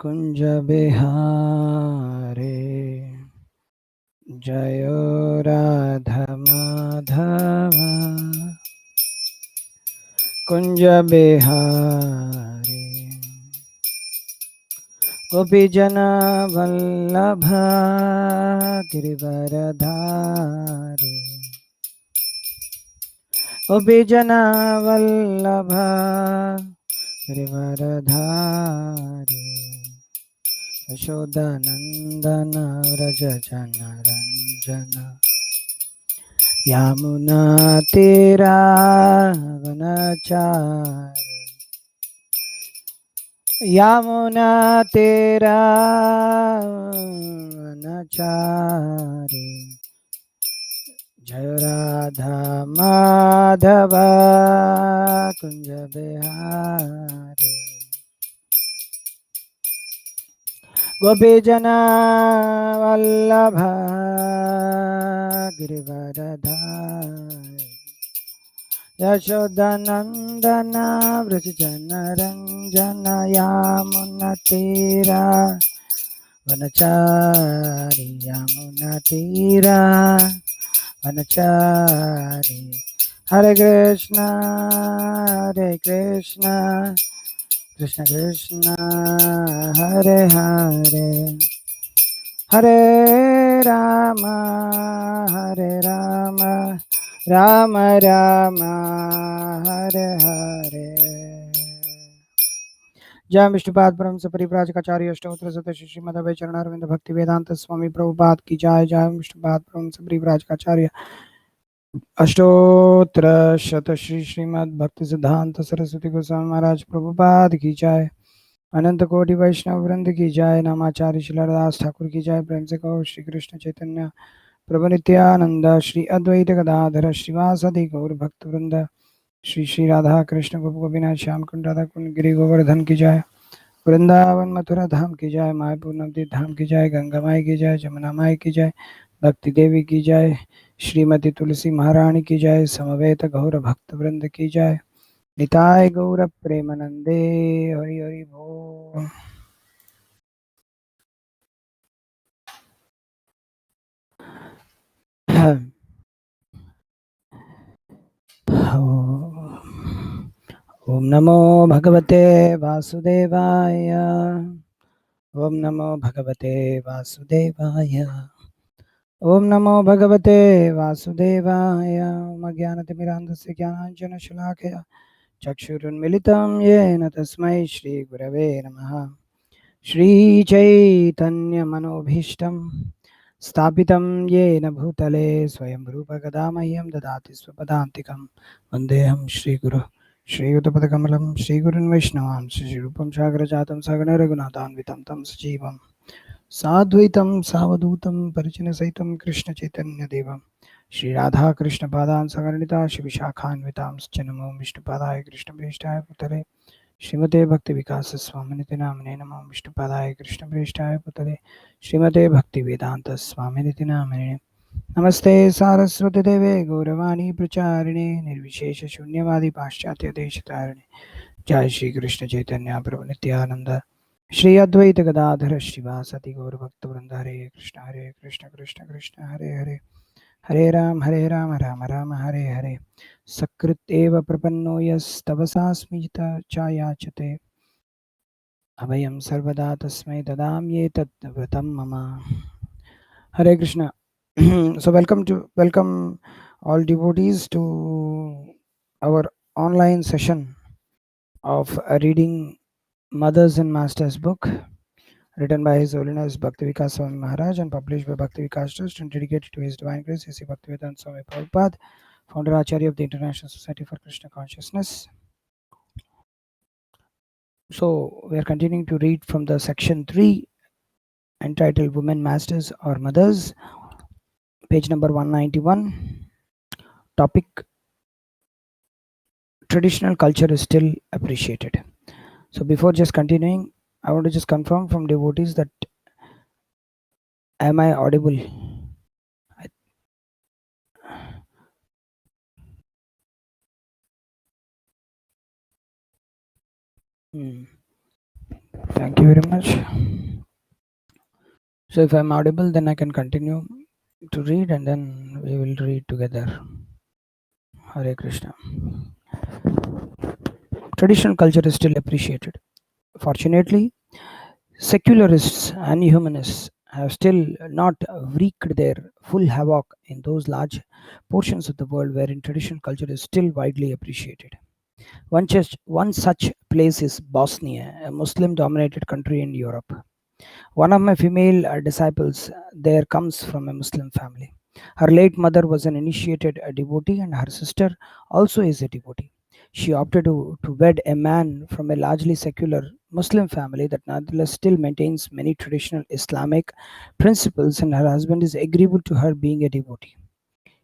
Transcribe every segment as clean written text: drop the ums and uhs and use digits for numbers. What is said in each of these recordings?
कुंज बिहारे जयो राधा माधव कुंज बिहारी गोपीजन वल्लभ गिरिवरधारी गोपीजन वल्लभ गिरिवरधारी यशोदानंदन व्रज जन रंजन यमुना तीरावनचारि यमुना तीरावनचारि जय राधा माधव कुंज बिहारी गोपीजना वल्लभ गिरिवरधारी यशोदानंदन व्रज जन रंजन यमुना तीरा वनचारि यमुना तीरा वनचारि हरे कृष्णा कृष्ण कृष्ण हरे हरे हरे राम राम राम हरे हरे। जय विष्णुपाद परम से परिव्राजकाचार्य अष्टोत्तर सत श्रीमद अभय चरणारविंद भक्ति वेदांत स्वामी प्रभुपाद की जय। जय विष्णुपाद परम से परिव्राजकाचार्य अष्टोत्तर शत श्रीमद भक्ति सिद्धांत सरस्वती गोस्वामी महाराज प्रभुपाद की जय। अनंत कोटि वैष्णव वृंद की जय। नामाचार्य शिलादास ठाकुर की जय। प्रेम से कहो श्री कृष्ण चैतन्य प्रभु नित्यानंद श्री अद्वैत गदाधर श्रीवासदि गौर भक्त वृंद श्री श्री राधा कृष्ण गोप गोपीनाथ श्याम कुंड राधा कुंड गिरि गोवर्धन की जय। वृंदावन मथुरा धाम की जय। मायपुर नवदीप धाम की जय। गंगा माई की जय। जमुना माई की जय। भक्ति देवी की जय। श्रीमती तुलसी महारानी की जय। समवेत गौर भक्त वृंद की जय। निताय गौर प्रेमानंदे हरि हरि बोल। ओम नमो भगवते वासुदेवाय। ओम नमो भगवते वासुदेवाय। ओम नमो भगवते वासुदेवाय। ओम ज्ञानतिमिरान्धस्य ज्ञानाञ्जनशलाकया चक्षुरुन्मिलितं येन तस्मै श्रीगुरवे नमः। श्रीचैतन्यमनोभीष्टं स्थापितं येन भूतले स्वयं रूपकदा मह्यं ददाति स्वपदान्तिकं वन्देऽहं श्रीगुरुः श्रीयुतपदकमलं श्रीगुरुन् वैष्णवां श्रीरूपं सागरजातं सगण रघुनाथान्वितं तं सजीवं साद्वैतं सावधूतं परिजनसहितं कृष्णचैतन्यदेवं श्रीराधाकृष्णपादान् सगर्णिता शिविशाखान्वितां च नमो विष्णुपादाय कृष्णप्रेष्ठाय पुतले श्रीमते भक्ति विकास स्वामिनिति नामिने नमो विष्णुपादाय कृष्णप्रेष्ठाय पुतले श्रीमते भक्ति वेदांत स्वामिनिति नामिने नमस्ते सारस्वती देवे गौरवाणी प्रचारिणे निर्विशेष शून्यवादी पाश्चात्य देशतारिणे जय श्री कृष्ण चैतन्य प्रभु नित्यानंद श्री अद्वैत गदाधर श्रीवासति गौर भक्त वृंद हरे कृष्ण कृष्ण कृष्ण हरे हरे हरे राम राम राम हरे हरे सकृत एव प्रपन्नो यस्तवसास्मि चायाचते अभयं सर्वदा तस्मै ददाम्येतत् व्रतं मम। हरे Krishna. So welcome all devotees to our online session of reading Mothers and Masters book written by His Holiness Bhakti Vikas Swami Maharaj and published by Bhakti Vikas Trust and dedicated to His Divine Grace Sri Bhaktivedanta Swami Prabhupada, founder Acharya of the International Society for Krishna Consciousness. So we are continuing to read from the section 3 entitled Women Masters or Mothers, page number 191. Topic: Traditional culture is still appreciated. So before just continuing, I want to just confirm from devotees that am I audible? Thank you very much. So if I'm audible, then I can continue to read and then we will read together. Hare Krishna. Traditional culture is still appreciated. Fortunately, secularists and humanists have still not wreaked their full havoc in those large portions of the world wherein traditional culture is still widely appreciated. One such place is Bosnia, a Muslim dominated country in Europe. One of my female disciples there comes from a Muslim family. Her late mother was an initiated devotee, and her sister also is a devotee. She opted to wed a man from a largely secular Muslim family that nonetheless still maintains many traditional Islamic principles, and her husband is agreeable to her being a devotee.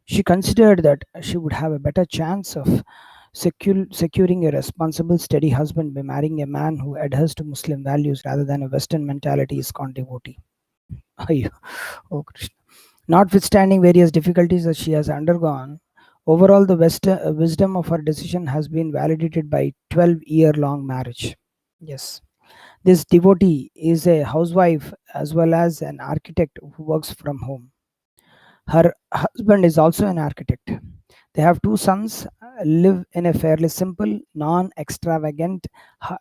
She considered that she would have a better chance of securing a responsible, steady husband by marrying a man who adheres to Muslim values rather than a Western mentality ISKCON devotee. Oh, Krishna. Notwithstanding various difficulties that she has undergone, overall the wisdom of her decision has been validated by 12-year-long marriage. Yes. This devotee is a housewife as well as an architect who works from home. Her husband is also an architect. They have two sons, live in a fairly simple, non extravagant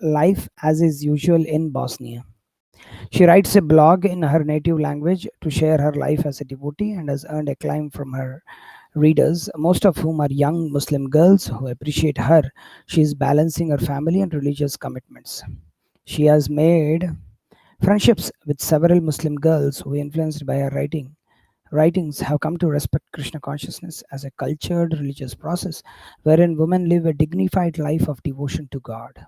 life as is usual in Bosnia. She writes a blog in her native language to share her life as a devotee and has earned acclaim from her readers, most of whom are young Muslim girls who appreciate her. She is balancing her family and religious commitments. She has made friendships with several Muslim girls who, influenced by her writings, have come to respect Krishna consciousness as a cultured religious process wherein women live a dignified life of devotion to God.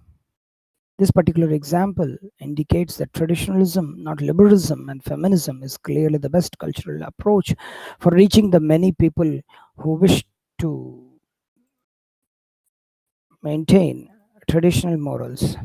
This particular example indicates that traditionalism, not liberalism, and feminism is clearly the best cultural approach for reaching the many people who wish to maintain traditional morals,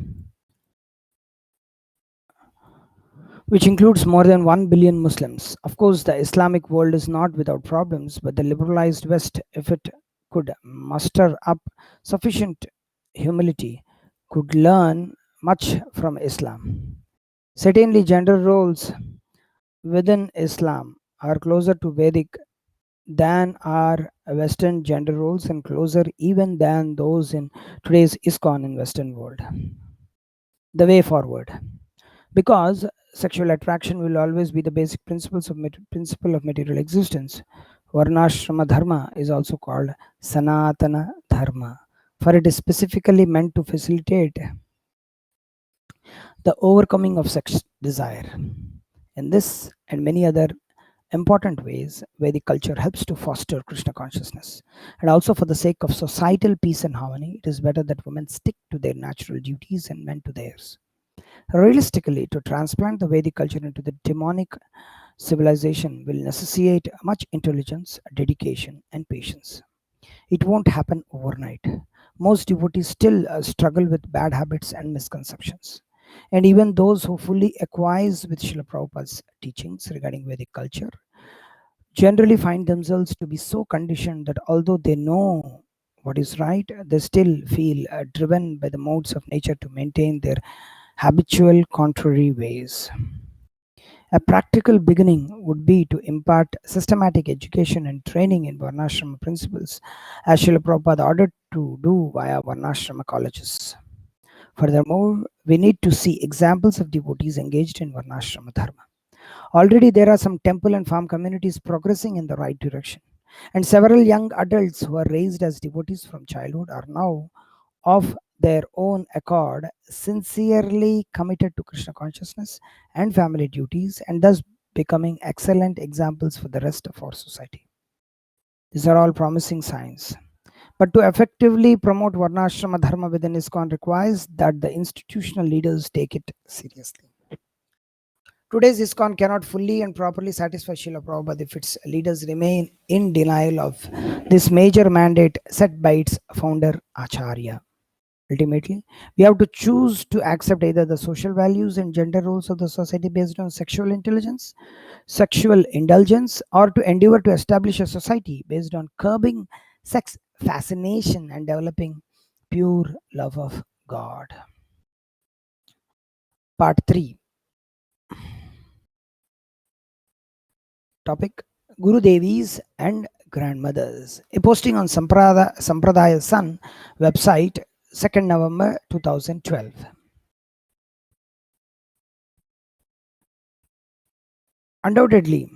which includes more than 1 billion Muslims. Of course, the Islamic world is not without problems, but the liberalized West, if it could muster up sufficient humility, could learn much from Islam. Certainly, gender roles within Islam are closer to Vedic than are Western gender roles and closer even than those in today's ISKCON in Western world. The way forward. Because sexual attraction will always be the basic principle of material existence. Varnasrama Dharma is also called Sanatana Dharma, for it is specifically meant to facilitate the overcoming of sex desire. In this and many other important ways, Vedic culture helps to foster Krishna consciousness. And also, for the sake of societal peace and harmony, it is better that women stick to their natural duties and men to theirs. Realistically, to transplant the Vedic culture into the demonic civilization will necessitate much intelligence, dedication, and patience. It won't happen overnight. Most devotees still struggle with bad habits and misconceptions. And even those who fully acquiesce with Srila Prabhupada's teachings regarding Vedic culture generally find themselves to be so conditioned that although they know what is right, they still feel driven by the modes of nature to maintain their habitual contrary ways. A practical beginning would be to impart systematic education and training in Varnashrama principles, as Srila Prabhupada ordered to do via Varnashrama colleges. Furthermore, we need to see examples of devotees engaged in Varnashrama Dharma. Already there are some temple and farm communities progressing in the right direction, and several young adults who are raised as devotees from childhood are now, of their own accord, sincerely committed to Krishna consciousness and family duties, and thus becoming excellent examples for the rest of our society. These are all promising signs. But to effectively promote Varnashrama Dharma within ISKCON requires that the institutional leaders take it seriously. Today's ISKCON cannot fully and properly satisfy Srila Prabhupada if its leaders remain in denial of this major mandate set by its founder Acharya. Ultimately, we have to choose to accept either the social values and gender roles of the society based on sexual intelligence, sexual indulgence, or to endeavor to establish a society based on curbing sex fascination and developing pure love of God. Part 3. Topic: Guru Devis and grandmothers. A posting on Sampradaya Sun website, 2nd November 2012. Undoubtedly,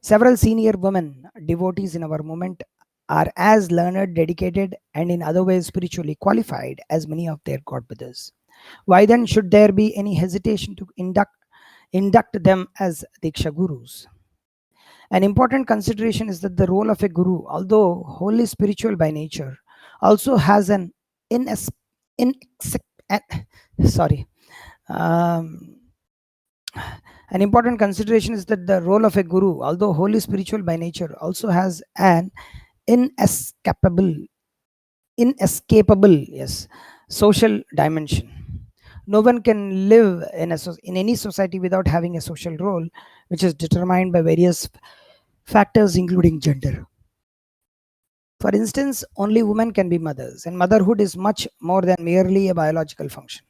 several senior women devotees in our movement are as learned, dedicated, and in other ways spiritually qualified as many of their godmothers. Why then should there be any hesitation to induct them as Diksha Gurus? An important consideration is that the role of a guru, although wholly spiritual by nature, also has an an important consideration is that the role of a guru, although wholly spiritual by nature, also has an inescapable social dimension. No one can live in any society without having a social role, which is determined by various factors including gender. For instance, only women can be mothers, and motherhood is much more than merely a biological function.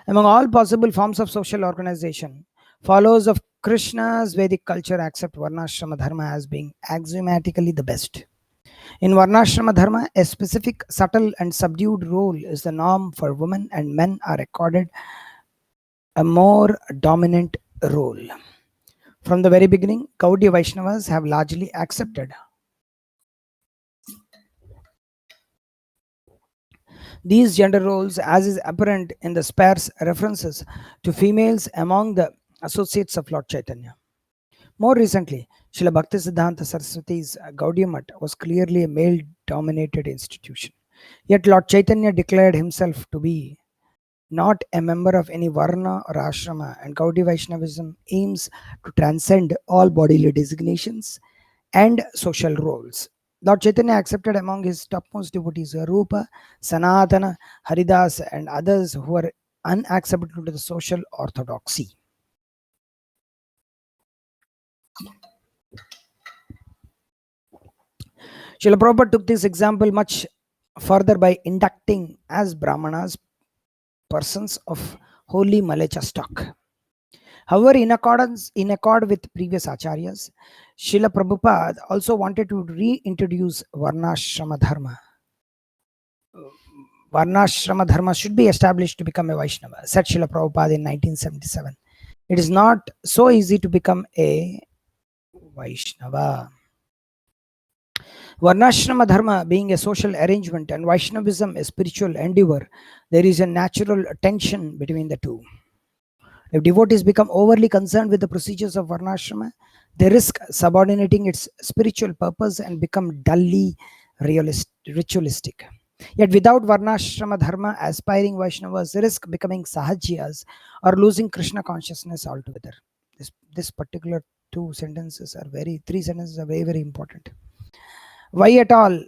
Among all possible forms of social organization, followers of Krishna's Vedic culture accept Varnasrama Dharma as being axiomatically the best. In Varnasrama Dharma, a specific, subtle, and subdued role is the norm for women, and men are accorded a more dominant role. From the very beginning, Gaudiya Vaishnavas have largely accepted these gender roles, as is apparent in the sparse references to females among the associates of Lord Chaitanya. More recently, Srila Bhaktisiddhanta Saraswati's Gaudiya Math was clearly a male-dominated institution. Yet Lord Chaitanya declared himself to be not a member of any Varna or Ashrama, and Gaudiya Vaishnavism aims to transcend all bodily designations and social roles. Lord Chaitanya accepted among his topmost devotees Rupa, Sanatana, Haridas, and others who were unacceptable to the social orthodoxy. Srila Prabhupada took this example much further by inducting as Brahmanas persons of holy Malacha stock. However, in accord with previous acharyas, Srila Prabhupada also wanted to reintroduce Varnasrama Dharma. Varnasrama Dharma should be established to become a Vaishnava, said Srila Prabhupada in 1977. It is not so easy to become a Vaishnava. Varnasrama Dharma being a social arrangement and Vaishnavism a spiritual endeavor, there is a natural tension between the two. If devotees become overly concerned with the procedures of Varnasrama, they risk subordinating its spiritual purpose and become dully ritualistic. Yet without Varnasrama Dharma, aspiring Vaishnavas risk becoming Sahajyas or losing Krishna consciousness altogether. This particular three sentences are very, very important. Why at all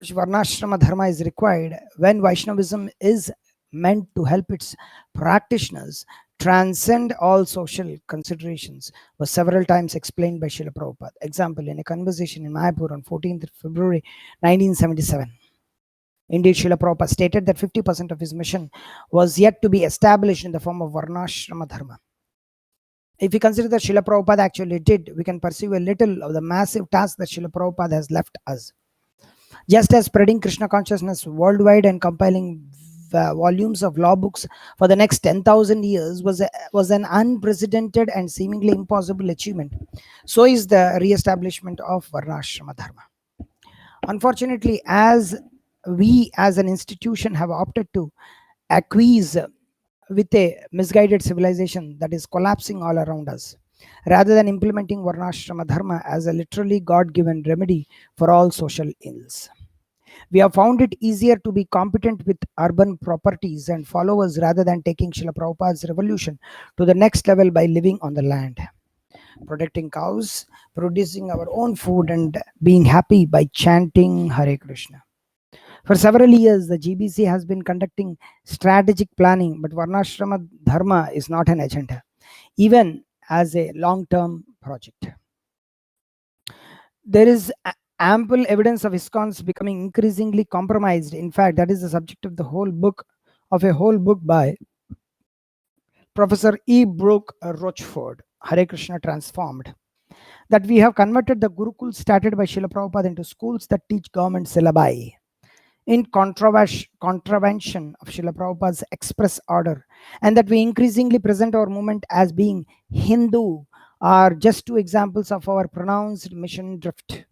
Varnasrama Dharma is required when Vaishnavism is meant to help its practitioners transcend all social considerations was several times explained by Srila Prabhupada. Example, in a conversation in Mayapur on 14th February 1977. Indeed, Srila Prabhupada stated that 50% of his mission was yet to be established in the form of Varnasrama Dharma. If we consider that Srila Prabhupada actually did, we can perceive a little of the massive task that Srila Prabhupada has left us. Just as spreading Krishna consciousness worldwide and compiling volumes of law books for the next 10,000 years was an unprecedented and seemingly impossible achievement, so is the re-establishment of Varnasrama Dharma. Unfortunately, as we as an institution have opted to acquiesce with a misguided civilization that is collapsing all around us, rather than implementing Varnasrama Dharma as a literally God-given remedy for all social ills. We have found it easier to be competent with urban properties and followers rather than taking Srila Prabhupada's revolution to the next level by living on the land, protecting cows, producing our own food, and being happy by chanting Hare Krishna. For several years, the GBC has been conducting strategic planning, but Varnasrama Dharma is not an agenda, even as a long-term project. There is ample evidence of ISKCONs becoming increasingly compromised. In fact, that is the subject of a whole book by Professor E. Brooke Rochford, Hare Krishna Transformed, that we have converted the Gurukul started by Srila Prabhupada into schools that teach government syllabi in contravention of Srila Prabhupada's express order, and that we increasingly present our movement as being Hindu are just two examples of our pronounced mission drift.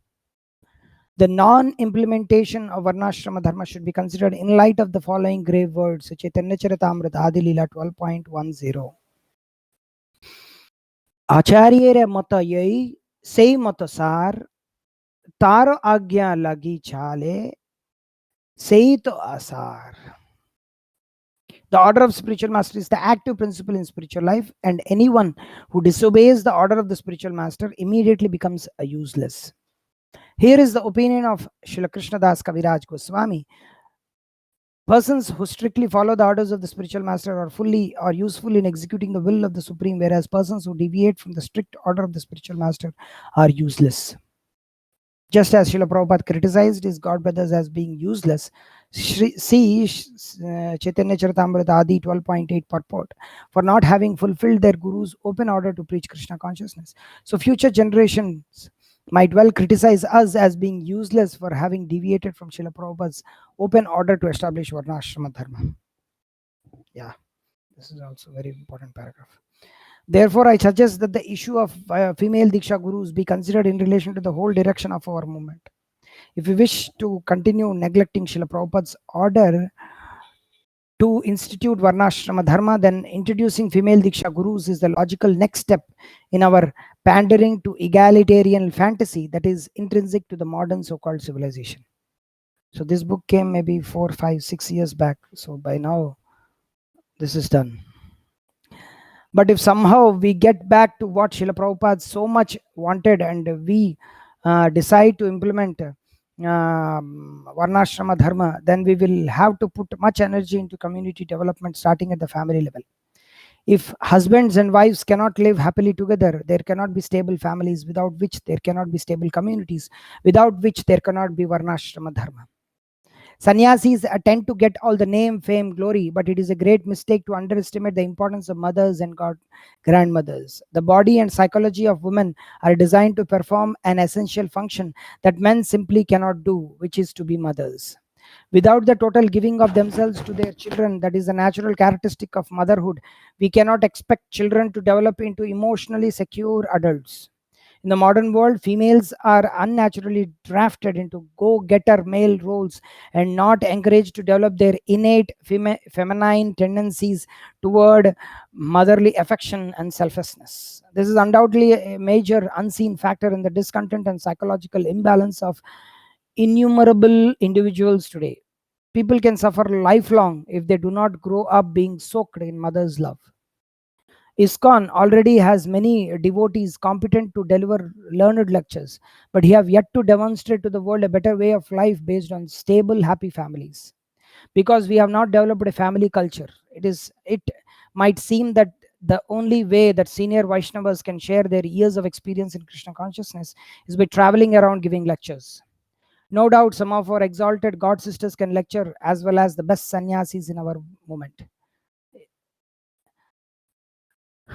The non-implementation of Varnasrama Dharma should be considered in light of the following grave words, Chaitanya Charitamrita Adi Leela 12.10. Acharyere mata yai sei mata sar taro agya lagi chale sei to asar. The order of spiritual master is the active principle in spiritual life, and anyone who disobeys the order of the spiritual master immediately becomes useless. Here is the opinion of Srila Krishnadas Kaviraj Goswami. Persons who strictly follow the orders of the spiritual master are fully or useful in executing the will of the Supreme, whereas persons who deviate from the strict order of the spiritual master are useless. Just as Srila Prabhupada criticized his god brothers as being useless, see Chaitanya Charitamrita Adi 12.8 purport, for not having fulfilled their guru's open order to preach Krishna consciousness. So future generations might well criticize us as being useless for having deviated from Srila Prabhupada's open order to establish Varnasrama Dharma. Yeah, this is also a very important paragraph. Therefore, I suggest that the issue of female Diksha gurus be considered in relation to the whole direction of our movement. If we wish to continue neglecting Srila Prabhupada's order to institute Varnashrama Dharma, then introducing female Diksha gurus is the logical next step in our pandering to egalitarian fantasy that is intrinsic to the modern so-called civilization. So this book came maybe 4, 5, 6 years back. So by now, this is done. But if somehow we get back to what Srila Prabhupada so much wanted and we decide to implement Varnashrama Dharma, then we will have to put much energy into community development starting at the family level. If husbands and wives cannot live happily together, there cannot be stable families, without which there cannot be stable communities, without which there cannot be Varnashrama Dharma. Sannyasis tend to get all the name, fame, glory, but it is a great mistake to underestimate the importance of mothers and grandmothers. The body and psychology of women are designed to perform an essential function that men simply cannot do, which is to be mothers. Without the total giving of themselves to their children, that is a natural characteristic of motherhood, we cannot expect children to develop into emotionally secure adults. In the modern world, females are unnaturally drafted into go-getter male roles and not encouraged to develop their innate feminine tendencies toward motherly affection and selflessness. This is undoubtedly a major unseen factor in the discontent and psychological imbalance of innumerable individuals today. People can suffer lifelong if they do not grow up being soaked in mother's love. ISKCON already has many devotees competent to deliver learned lectures, but he have yet to demonstrate to the world a better way of life based on stable, happy families. Because we have not developed a family culture, it might seem that the only way that senior Vaishnavas can share their years of experience in Krishna consciousness is by traveling around giving lectures. No doubt some of our exalted God sisters can lecture as well as the best sannyasis in our movement.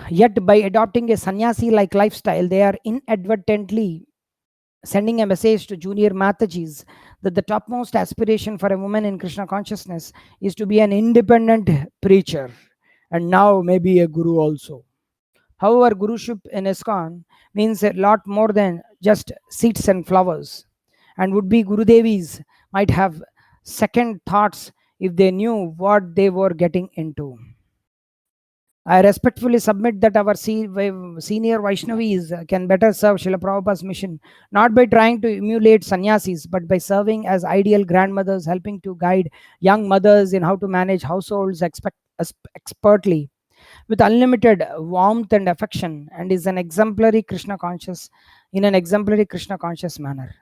Yet by adopting a sannyasi-like lifestyle, they are inadvertently sending a message to junior Matajis that the topmost aspiration for a woman in Krishna consciousness is to be an independent preacher and now maybe a guru also. However, guruship in ISKCON means a lot more than just seats and flowers, and would-be Gurudevis might have second thoughts if they knew what they were getting into. I respectfully submit that our senior Vaishnavis can better serve Srila Prabhupada's mission, not by trying to emulate sannyasis, but by serving as ideal grandmothers, helping to guide young mothers in how to manage households expertly, with unlimited warmth and affection, and is an exemplary Krishna conscious manner.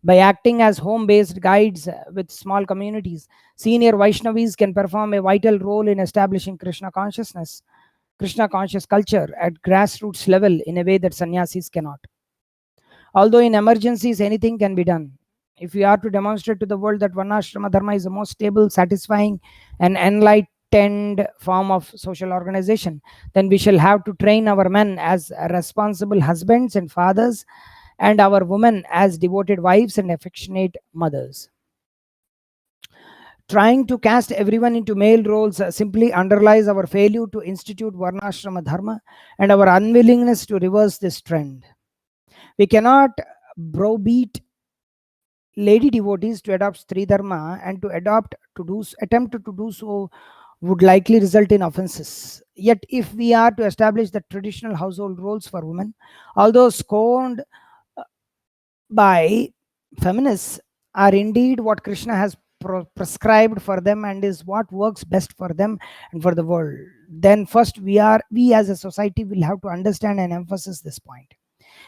By acting as home-based guides with small communities, senior Vaishnavis can perform a vital role in establishing Krishna conscious culture at grassroots level in a way that sannyasis cannot. Although in emergencies anything can be done, if we are to demonstrate to the world that Varnashrama Dharma is the most stable, satisfying, and form of social organization, then we shall have to train our men as responsible husbands and fathers, and our women as devoted wives and affectionate mothers. Trying to cast everyone into male roles simply underlies our failure to institute Varnasrama Dharma and our unwillingness to reverse this trend. We cannot browbeat lady devotees to adopt Sri Dharma, and to attempt to do so would likely result in offenses. Yet, if we are to establish the traditional household roles for women, although scorned by feminists, are indeed what Krishna has prescribed for them and is what works best for them and for the world, then first we as a society will have to understand and emphasize this point.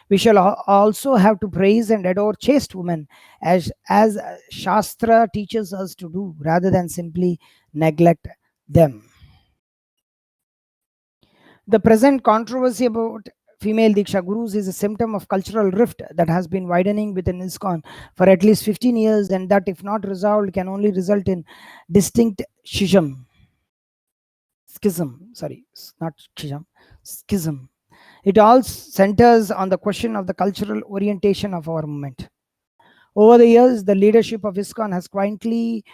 We shall also have to praise and adore chaste women as Shastra teaches us to do, rather than simply neglect them. The present controversy about female Diksha gurus is a symptom of cultural rift that has been widening within ISKCON for at least 15 years, and that, if not resolved, can only result in distinct schism. It all centers on the question of the cultural orientation of our movement. Over the years, the leadership of ISKCON has quietly,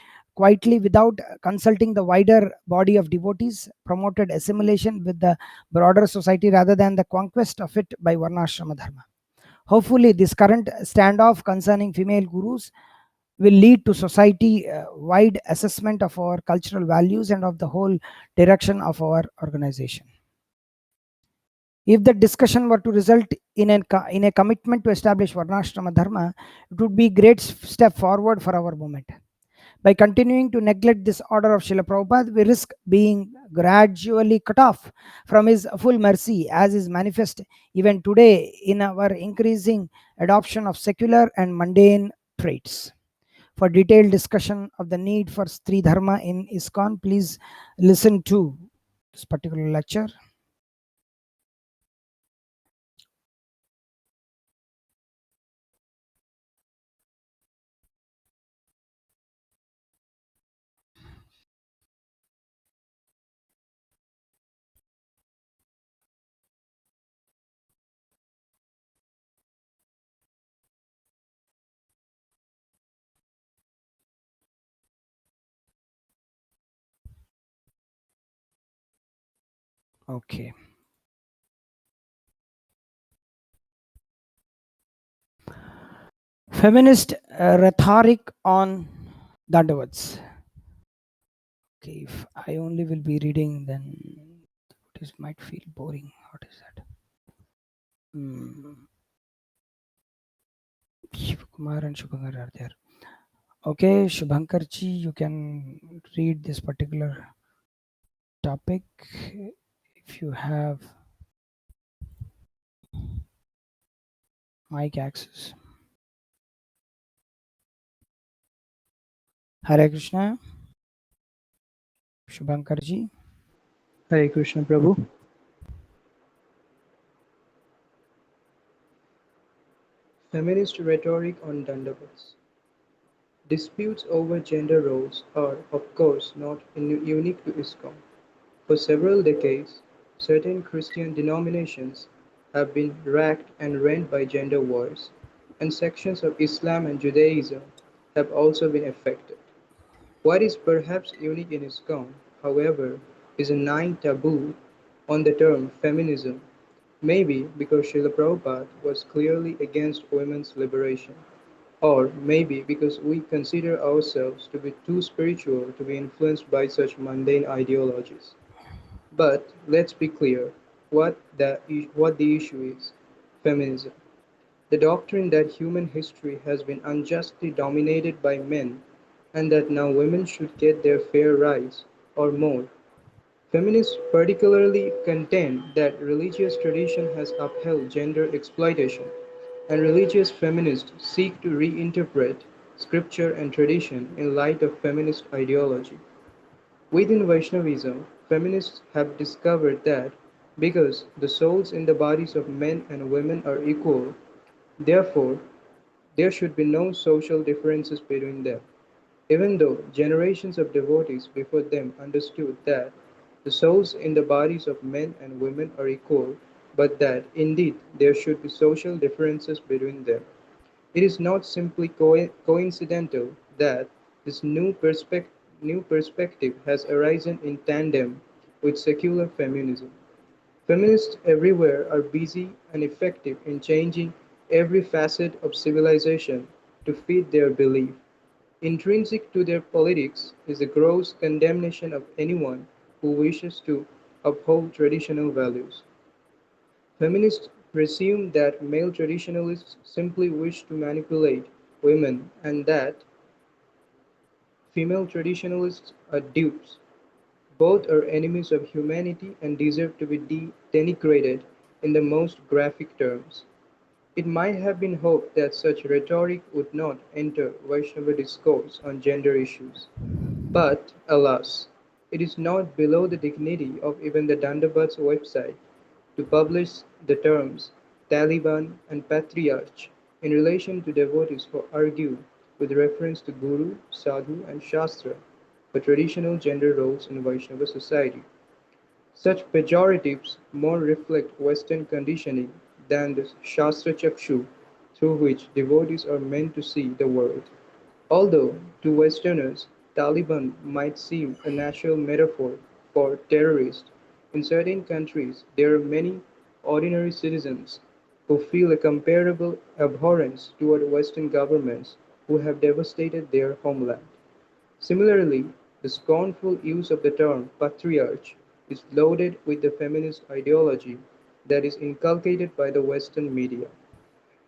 without consulting the wider body of devotees, promoted assimilation with the broader society rather than the conquest of it by Varnasrama Dharma. Hopefully, this current standoff concerning female gurus will lead to society-wide assessment of our cultural values and of the whole direction of our organization. If the discussion were to result in a commitment to establish Varnasrama Dharma, it would be a great step forward for our movement. By continuing to neglect this order of Srila Prabhupada, we risk being gradually cut off from his full mercy, as is manifest even today in our increasing adoption of secular and mundane traits. For detailed discussion of the need for Sri Dharma in ISKCON, please listen to this particular lecture. Okay. Feminist rhetoric on Dandavats. Okay, if I only will be reading, then it might feel boring. What is that? Shivkumar and Shubhankar are there. Okay, Shubhankarji, you can read this particular topic if you have mic access. Hare Krishna. Shubhankarji. Hare Krishna Prabhu. Feminist Rhetoric on Dandavats. Disputes over gender roles are, of course, not unique to ISKCON. For several decades, certain Christian denominations have been racked and rent by gender wars, and sections of Islam and Judaism have also been affected. What is perhaps unique in ISKCON, however, is a nine taboo on the term feminism, maybe because Srila Prabhupada was clearly against women's liberation, or maybe because we consider ourselves to be too spiritual to be influenced by such mundane ideologies. But let's be clear what the issue is: feminism. The doctrine that human history has been unjustly dominated by men and that now women should get their fair rights or more. Feminists particularly contend that religious tradition has upheld gender exploitation, and religious feminists seek to reinterpret scripture and tradition in light of feminist ideology. Within Vaishnavism, feminists have discovered that because the souls in the bodies of men and women are equal, therefore there should be no social differences between them. even though generations of devotees before them understood that the souls in the bodies of men and women are equal, but that indeed there should be social differences between them. It is not simply coincidental that this new perspective has arisen in tandem with secular feminism. Feminists everywhere are busy and effective in changing every facet of civilization to fit their belief. Intrinsic to their politics is a gross condemnation of anyone who wishes to uphold traditional values. Feminists presume that male traditionalists simply wish to manipulate women and that female traditionalists are dupes. Both are enemies of humanity and deserve to be denigrated in the most graphic terms. It might have been hoped that such rhetoric would not enter Vaishnava discourse on gender issues. But, alas, it is not below the dignity of even the Dandabat's website to publish the terms Taliban and patriarch in relation to devotees who argue with reference to Guru, Sadhu, and Shastra for traditional gender roles in Vaishnava society. Such pejoratives more reflect Western conditioning than the Shastra Chakshu through which devotees are meant to see the world. Although, to Westerners, Taliban might seem a natural metaphor for terrorists, in certain countries there are many ordinary citizens who feel a comparable abhorrence toward Western governments who have devastated their homeland. Similarly, the scornful use of the term patriarch is loaded with the feminist ideology that is inculcated by the Western media.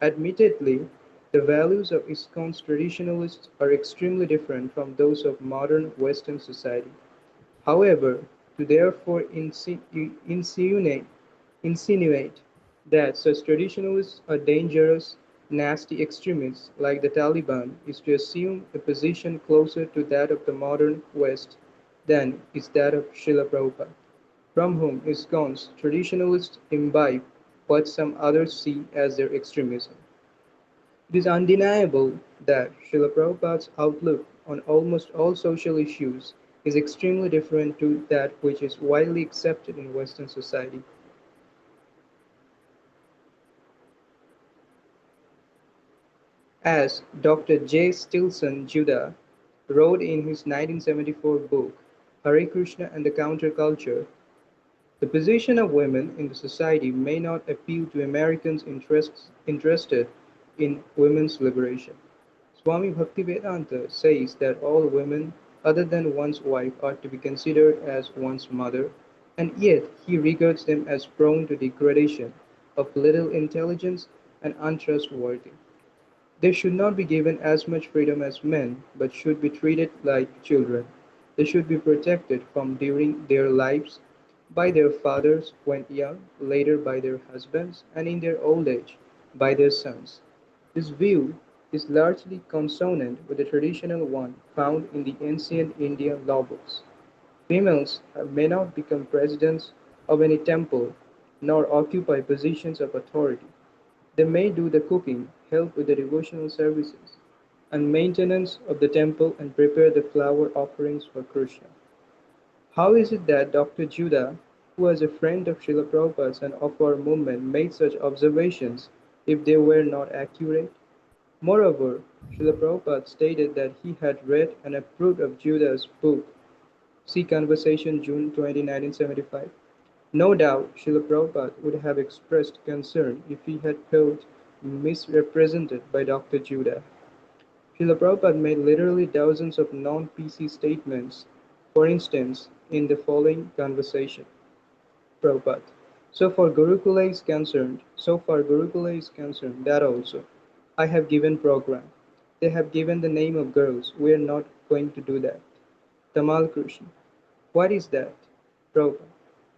Admittedly, the values of ISKCON's traditionalists are extremely different from those of modern Western society. However, to therefore insinuate that such traditionalists are dangerous, nasty extremists like the Taliban is to assume a position closer to that of the modern West than is that of Srila Prabhupada, from whom ISKCON's traditionalists imbibe what some others see as their extremism. It is undeniable that Srila Prabhupada's outlook on almost all social issues is extremely different to that which is widely accepted in Western society. As Doctor J. Stilson Judah wrote in his 1974 book, Hare Krishna and the Counterculture, the position of women in the society may not appeal to Americans interested in women's liberation. Swami Bhaktivedanta says that all women other than one's wife are to be considered as one's mother, and yet he regards them as prone to degradation, of little intelligence, and untrustworthy. They should not be given as much freedom as men, but should be treated like children. They should be protected from during their lives by their fathers when young, later by their husbands, and in their old age by their sons. This view is largely consonant with the traditional one found in the ancient Indian law books. Females may not become presidents of any temple, nor occupy positions of authority. They may do the cooking, help with the devotional services, and maintenance of the temple and prepare the flower offerings for Krishna. How is it that Dr. Judah, who was a friend of Srila Prabhupada's and of our movement, made such observations if they were not accurate? Moreover, Srila Prabhupada stated that he had read and approved of Judah's book. See Conversation, June 20, 1975. No doubt, Srila Prabhupada would have expressed concern if he had felt misrepresented by Dr. Judah. Srila Prabhupada made literally dozens of non-PC statements, for instance, in the following conversation. Prabhupada. So far Gurukula is concerned, that also. I have given program. They have given the name of girls. We are not going to do that. Tamale Krishna. What is that? Prabhupada.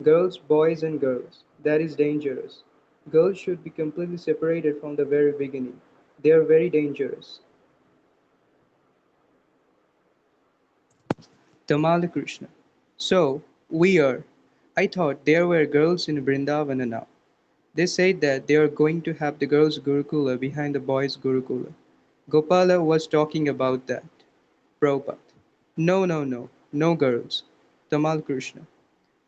Girls, boys and girls. That is dangerous. Girls should be completely separated from the very beginning. They are very dangerous. Tamale Krishna. So, we are. I thought there were girls in Vrindavana now. They said that they are going to have the girls' Gurukula behind the boys' Gurukula. Gopala was talking about that. Prabhupada. No, no, no, no girls. Tamale Krishna.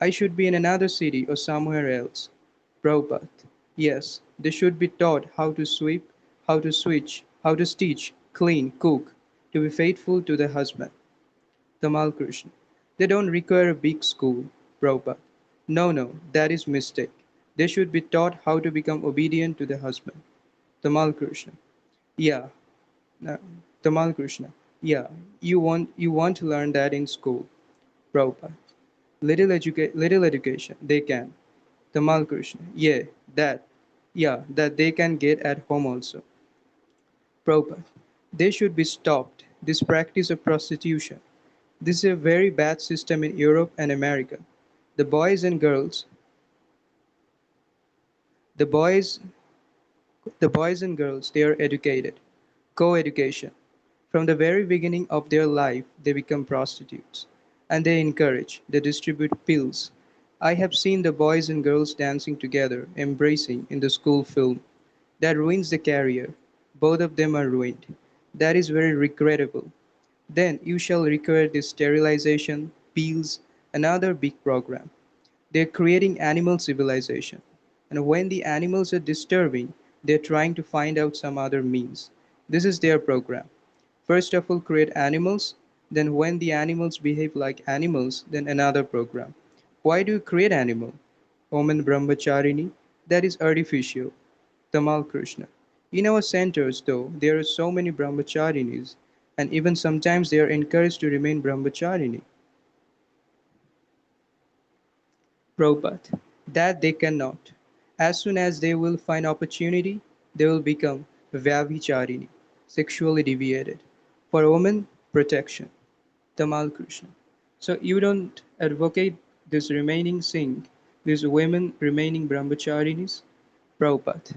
I should be in another city or somewhere else. Prabhupada. Yes, they should be taught how to sweep, how to switch, how to stitch, clean, cook, to be faithful to their husband. Tamal Krishna. They don't require a big school. Prabhupada. No, no, that is mistake. They should be taught how to become obedient to their husband. Tamal Krishna. Yeah, uh, Tamal Krishna. Yeah, you want to learn that in school. Prabhupada. Little education, they can. Tamal Krishna. That. That they can get at home also. Prabhupada. They should be stopped. This practice of prostitution. This is a very bad system in Europe and America. The boys and girls, the boys, the boys and girls, they are educated. Co-education. From the very beginning of their life, they become prostitutes. And they distribute pills. I have seen the boys and girls dancing together, embracing in the school film. That ruins the career. Both of them are ruined. That is very regrettable. Then you shall require this sterilization, pills, another big program. They're creating animal civilization. And when the animals are disturbing, they're trying to find out some other means. This is their program. First of all, create animals, then when the animals behave like animals, then another program. Why do you create animal? Oman Brahmacharini, that is artificial. Tamal Krishna. In our centers, though, there are so many brahmacharinis, and even sometimes they are encouraged to remain brahmacharini. Prabhupada, that they cannot. As soon as they will find opportunity, they will become Vyabhicharini, sexually deviated. For women, protection. Tamal Krishna. So you don't advocate this remaining Singh, these women remaining brahmacharinis? Prabhupada.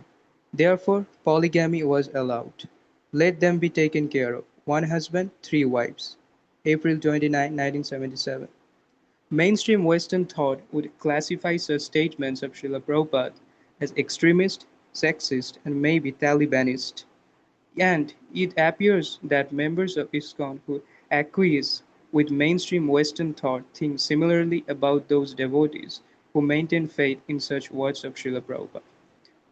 Therefore, polygamy was allowed. Let them be taken care of. One husband, three wives. April 29, 1977. Mainstream Western thought would classify such statements of Srila Prabhupada as extremist, sexist, and maybe Talibanist. And it appears that members of ISKCON who acquiesce with mainstream Western thought think similarly about those devotees who maintain faith in such words of Srila Prabhupada.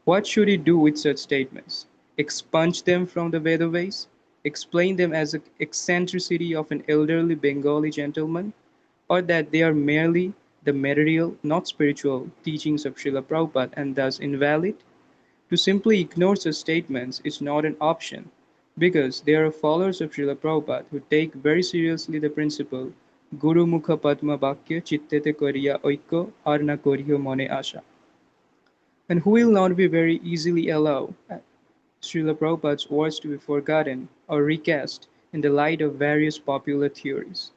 What should he do with such statements? Expunge them from the Vedaways? Explain them as the eccentricity of an elderly Bengali gentleman? Or that they are merely the material, not spiritual, teachings of Srila Prabhupada and thus invalid? To simply ignore such statements is not an option, because there are followers of Srila Prabhupada who take very seriously the principle Guru Mukha Padma Bhakya Chittete Koriya Oikyo Arna Koriyo Mone Asha, and who will not be very easily allow Srila Prabhupada's words to be forgotten or recast in the light of various popular theories.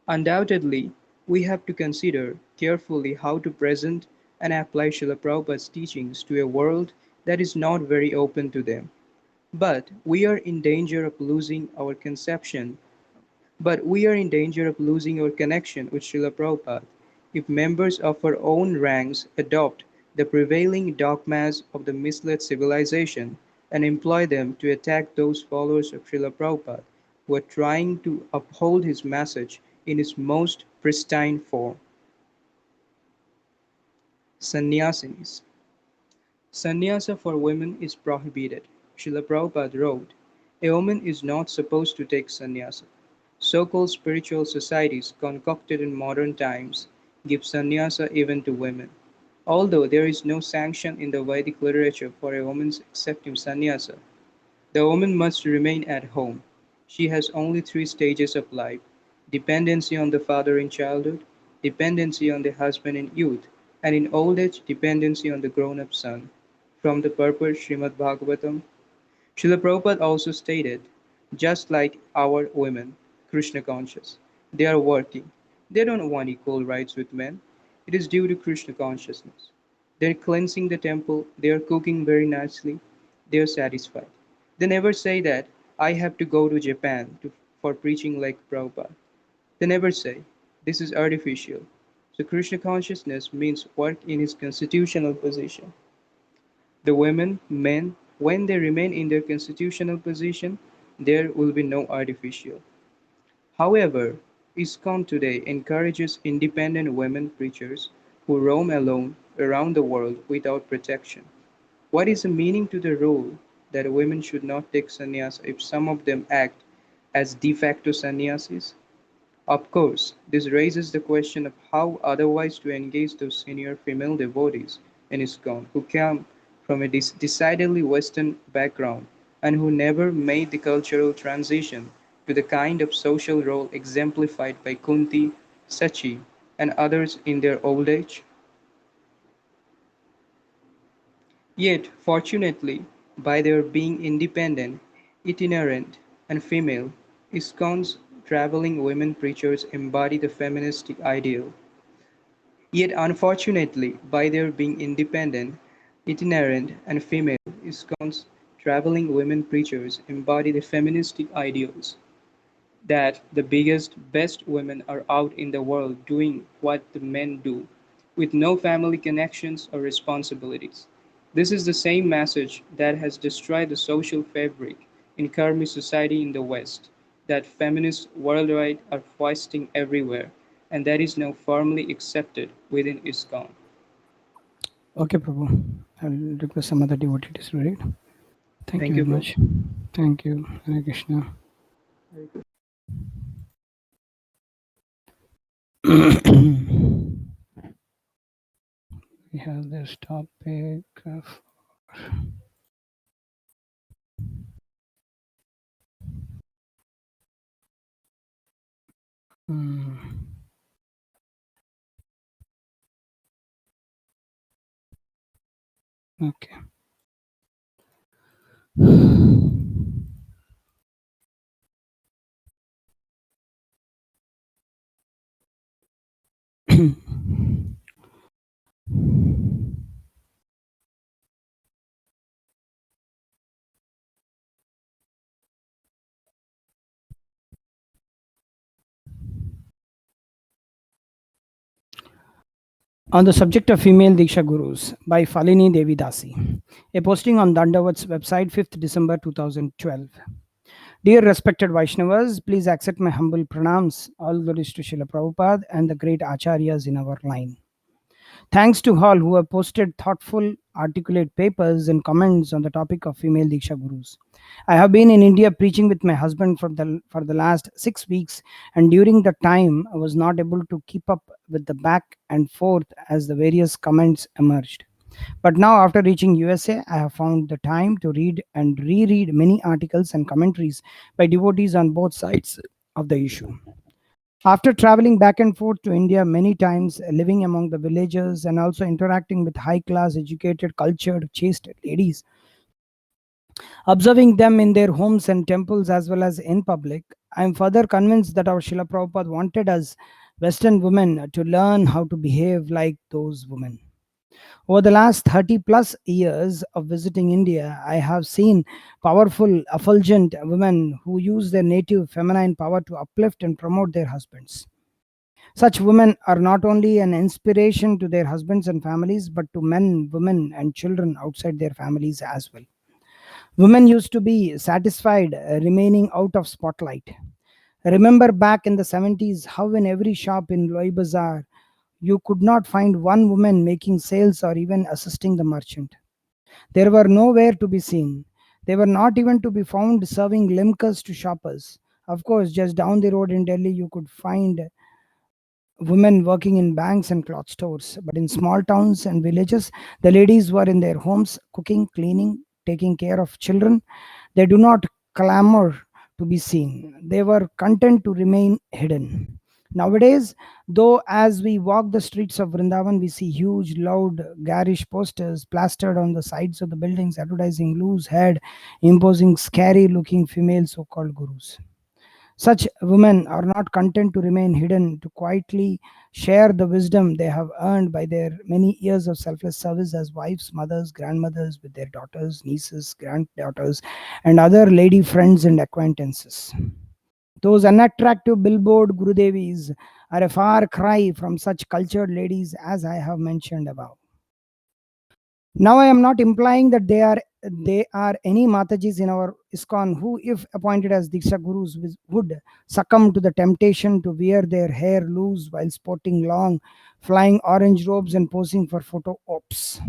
Undoubtedly, we have to consider carefully how to present and apply Srila Prabhupada's teachings to a world that is not very open to them. But we are in danger of losing our conception, but we are in danger of losing our connection with Srila Prabhupada if members of our own ranks adopt the prevailing dogmas of the misled civilization and employ them to attack those followers of Srila Prabhupada who are trying to uphold his message in its most pristine form. Sannyasins. Sannyasa for women is prohibited. Srila Prabhupada wrote, a woman is not supposed to take sannyasa. So-called spiritual societies concocted in modern times give sannyasa even to women. Although there is no sanction in the Vedic literature for a woman's accepting sannyasa, the woman must remain at home. She has only three stages of life: dependency on the father in childhood, dependency on the husband in youth, and in old age, dependency on the grown up son. From the purport Srimad Bhagavatam, Srila Prabhupada also stated, just like our women, Krishna conscious, they are working. They don't want equal rights with men. It is due to Krishna consciousness. They are cleansing the temple, they are cooking very nicely, they are satisfied. They never say that I have to go to Japan for preaching like Prabhupada. They never say this is artificial. So Krishna consciousness means work in his constitutional position. The women, men, when they remain in their constitutional position, there will be no artificial. However, ISKCON today encourages independent women preachers who roam alone around the world without protection. What is the meaning to the rule that women should not take sannyas if some of them act as de facto sannyasis? Of course, this raises the question of how otherwise to engage those senior female devotees in ISKCON who come from a decidedly Western background and who never made the cultural transition to the kind of social role exemplified by Kunti, Sachi, and others in their old age. Yet, fortunately, by their being independent, itinerant, and female, ISKCON's traveling women preachers embody the feministic ideal. Yet, unfortunately, by their being independent, itinerant, and female, ISKCON's traveling women preachers embody the feministic ideals that the biggest, best women are out in the world doing what the men do, with no family connections or responsibilities. This is the same message that has destroyed the social fabric in Karmi society in the West, that feminists worldwide are foisting everywhere, and that is now firmly accepted within ISKCON. Okay, Prabhu. I'll request some other devotee to read. Thank you Thank you, very Prabhu. much. Thank you, Hare Krishna. We have this topic of okay. On the subject of female Diksha Gurus by Falini Devi Dasi. A posting on Dandavat's website, 5th December 2012. Dear respected Vaishnavas, please accept my humble pranams. All glories to Srila Prabhupada and the great acharyas in our line. Thanks to all who have posted thoughtful, articulate papers and comments on the topic of female Diksha Gurus. I have been in India preaching with my husband for the last 6 weeks, and during the time I was not able to keep up with the back and forth as the various comments emerged. But now, after reaching USA, I have found the time to read and reread many articles and commentaries by devotees on both sides of the issue. After traveling back and forth to India many times, living among the villagers, and also interacting with high class, educated, cultured, chaste ladies, observing them in their homes and temples as well as in public, I am further convinced that our Srila Prabhupada wanted us Western women to learn how to behave like those women. Over the last 30 plus years of visiting India, I have seen powerful, effulgent women who use their native feminine power to uplift and promote their husbands. Such women are not only an inspiration to their husbands and families, but to men, women, and children outside their families as well. Women used to be satisfied remaining out of spotlight. Remember back in the 70s how in every shop in Loi Bazaar you could not find one woman making sales or even assisting the merchant. They were nowhere to be seen. They were not even to be found serving limkers to shoppers. Of course, just down the road in Delhi, you could find women working in banks and cloth stores. But in small towns and villages, the ladies were in their homes cooking, cleaning, taking care of children. They do not clamor to be seen. They were content to remain hidden. Nowadays, though, as we walk the streets of Vrindavan, we see huge, loud, garish posters plastered on the sides of the buildings advertising loose head, imposing scary looking female so called gurus. Such women are not content to remain hidden, to quietly share the wisdom they have earned by their many years of selfless service as wives, mothers, grandmothers with their daughters, nieces, granddaughters, and other lady friends and acquaintances. Those unattractive billboard Gurudevis are a far cry from such cultured ladies as I have mentioned above. Now, I am not implying that they are there are any Matajis in our ISKCON who, if appointed as Diksha Gurus, would succumb to the temptation to wear their hair loose while sporting long, flying orange robes and posing for photo ops.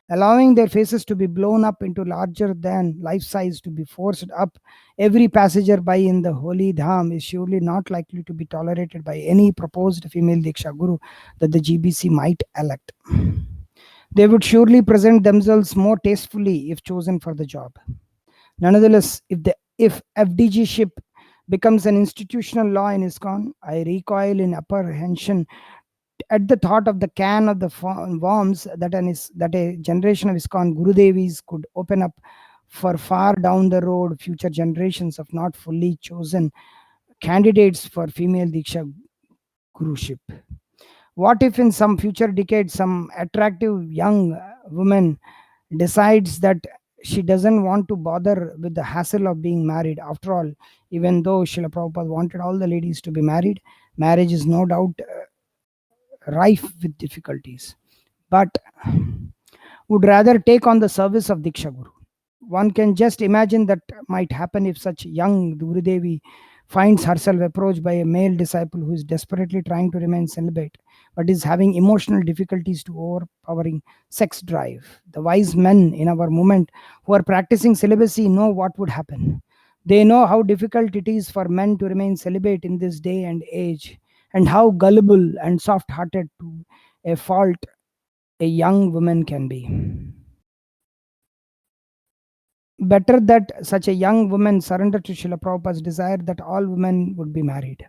Allowing their faces to be blown up into larger than life size to be forced up every passenger by in the holy dham is surely not likely to be tolerated by any proposed female Diksha Guru that the GBC might elect. They would surely present themselves more tastefully if chosen for the job. Nonetheless, if FDG ship becomes an institutional law in ISKCON, I recoil in apprehension at the thought of the can of the worms that a generation of ISKCON Gurudevis could open up for far down the road future generations of not fully chosen candidates for female Diksha Guruship. What if in some future decade some attractive young woman decides that she doesn't want to bother with the hassle of being married? After all, even though Srila Prabhupada wanted all the ladies to be married, marriage is no doubt rife with difficulties, but would rather take on the service of Diksha Guru. One can just imagine that might happen if such young Gurudevi finds herself approached by a male disciple who is desperately trying to remain celibate but is having emotional difficulties to overpowering sex drive. The wise men in our movement who are practicing celibacy know what would happen. They know how difficult it is for men to remain celibate in this day and age, and how gullible and soft hearted to a fault a young woman can be. Better that such a young woman surrender to Srila Prabhupada's desire that all women would be married.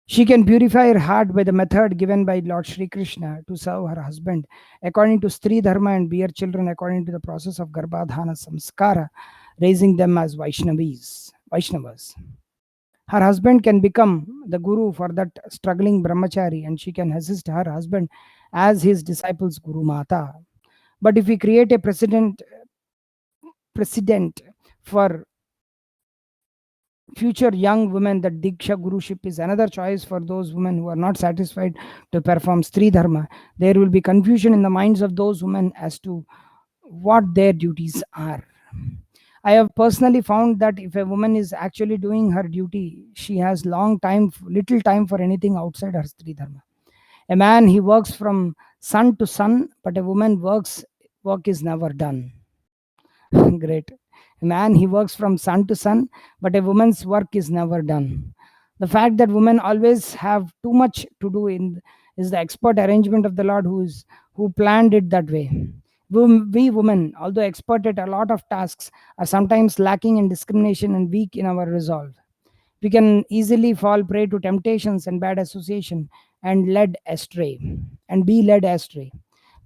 She can purify her heart by the method given by Lord Sri Krishna to serve her husband according to Stri Dharma and bear children according to the process of Garbhadhana Samskara, raising them as Vaishnavas. Her husband can become the guru for that struggling brahmachari, and she can assist her husband as his disciple's Guru Mata. But if we create a precedent for future young women that Diksha Guruship is another choice for those women who are not satisfied to perform Stri Dharma, there will be confusion in the minds of those women as to what their duties are. I have personally found that if a woman is actually doing her duty, she has little time for anything outside her Stri Dharma. A man, he works from sun to sun, but a woman work is never done. Great. A man, he works from sun to sun, but a woman's work is never done. The fact that women always have too much to do is the expert arrangement of the Lord who planned it that way. We women, although expert at a lot of tasks, are sometimes lacking in discrimination and weak in our resolve. We can easily fall prey to temptations and bad association and be led astray.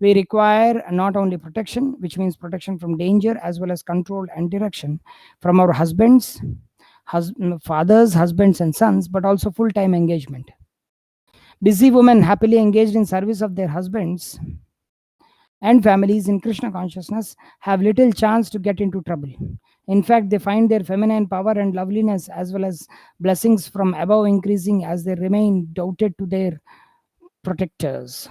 We require not only protection, which means protection from danger, as well as control and direction from our fathers, husbands, and sons, but also full-time engagement. Busy women happily engaged in service of their husbands and families in Krishna consciousness have little chance to get into trouble. In fact, they find their feminine power and loveliness as well as blessings from above increasing as they remain doubted to their protectors.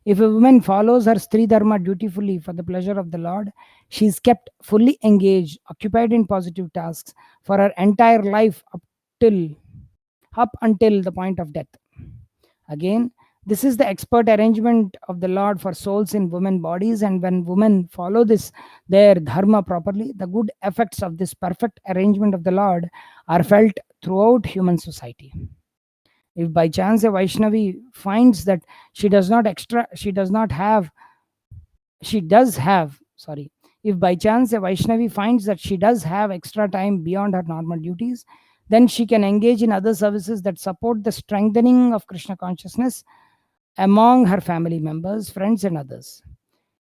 If a woman follows her Stri Dharma dutifully for the pleasure of the Lord, she is kept fully engaged, occupied in positive tasks for her entire life up until the point of death. Again, this is the expert arrangement of the Lord for souls in women bodies, and when women follow their dharma properly, the good effects of this perfect arrangement of the Lord are felt throughout human society. If by chance a Vaishnavi finds that she does have, if by chance a Vaishnavi finds that she does have extra time beyond her normal duties, then she can engage in other services that support the strengthening of Krishna consciousness among her family members, friends, and others.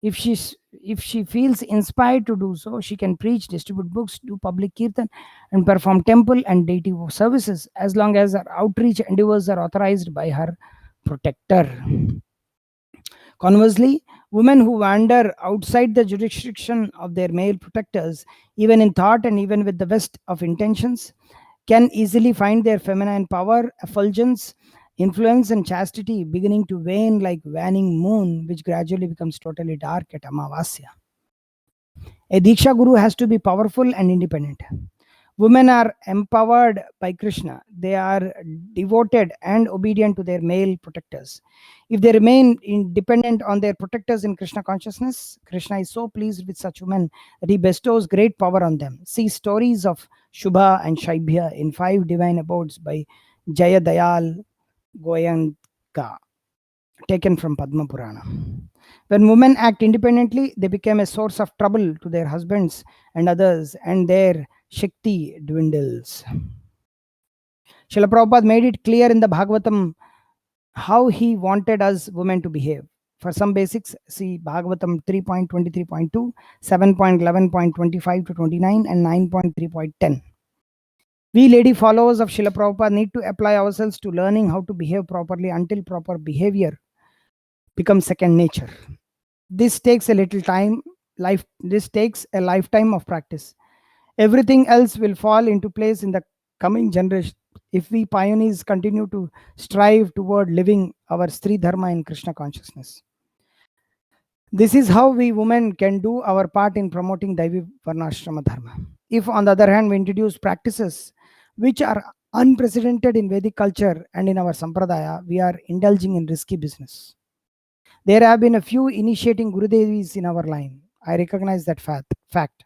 If she feels inspired to do so, she can preach, distribute books, do public kirtan, and perform temple and deity services, as long as her outreach endeavors are authorized by her protector. Conversely, women who wander outside the jurisdiction of their male protectors, even in thought and even with the best of intentions, can easily find their feminine power, effulgence, influence, and chastity beginning to wane like waning moon, which gradually becomes totally dark at Amavasya. A Diksha Guru has to be powerful and independent. Women are empowered by Krishna. They are devoted and obedient to their male protectors. If they remain independent on their protectors in Krishna consciousness, Krishna is so pleased with such women that he bestows great power on them. See stories of Shubha and Shaibhya in 5 divine abodes by Jayadayal Goyanka, taken from Padma Purana. When women act independently, they become a source of trouble to their husbands and others, and their Shakti dwindles. Srila Prabhupada made it clear in the Bhagavatam how he wanted us women to behave. For some basics, see Bhagavatam 3.23.2, 7.11.25 to 29, and 9.3.10. We lady followers of Srila Prabhupada need to apply ourselves to learning how to behave properly until proper behavior becomes second nature. This takes a little time. This takes a lifetime of practice. Everything else will fall into place in the coming generation if we pioneers continue to strive toward living our Stri Dharma in Krishna consciousness. This is how we women can do our part in promoting Daivi Varnasrama Dharma. If, on the other hand, we introduce practices which are unprecedented in Vedic culture and in our Sampradaya, we are indulging in risky business. There have been a few initiating Gurudevis in our line. I recognize that fact.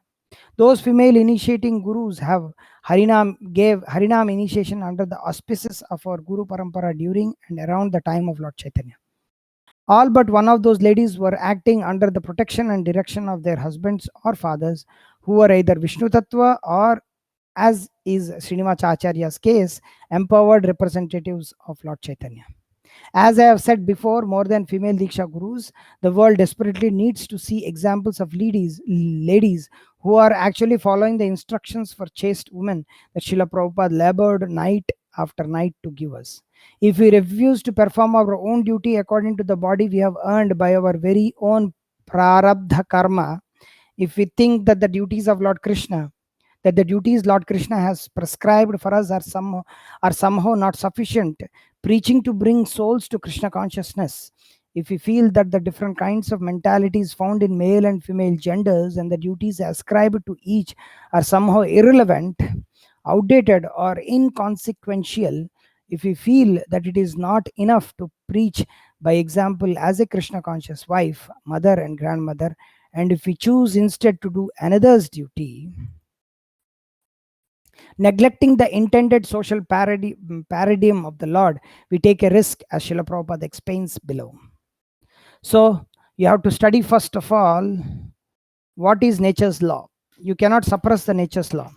Those female initiating gurus gave Harinam initiation under the auspices of our Guru Parampara during and around the time of Lord Chaitanya. All but one of those ladies were acting under the protection and direction of their husbands or fathers, who were either Vishnu Tattva or, as is Srinivasa Acharya's case, empowered representatives of Lord Chaitanya. As I have said before, more than female Diksha Gurus, the world desperately needs to see examples of ladies who are actually following the instructions for chaste women that Srila Prabhupada labored night after night to give us. If we refuse to perform our own duty according to the body we have earned by our very own prarabdha karma, if we think that the duties Lord Krishna has prescribed for us are somehow not sufficient, preaching to bring souls to Krishna consciousness, if we feel that the different kinds of mentalities found in male and female genders and the duties ascribed to each are somehow irrelevant, outdated, or inconsequential, if we feel that it is not enough to preach by example as a Krishna conscious wife, mother, and grandmother, and if we choose instead to do another's duty, neglecting the intended social paradigm of the Lord, we take a risk, as Srila Prabhupada explains below. So, you have to study first of all what is nature's law. You cannot suppress the nature's law.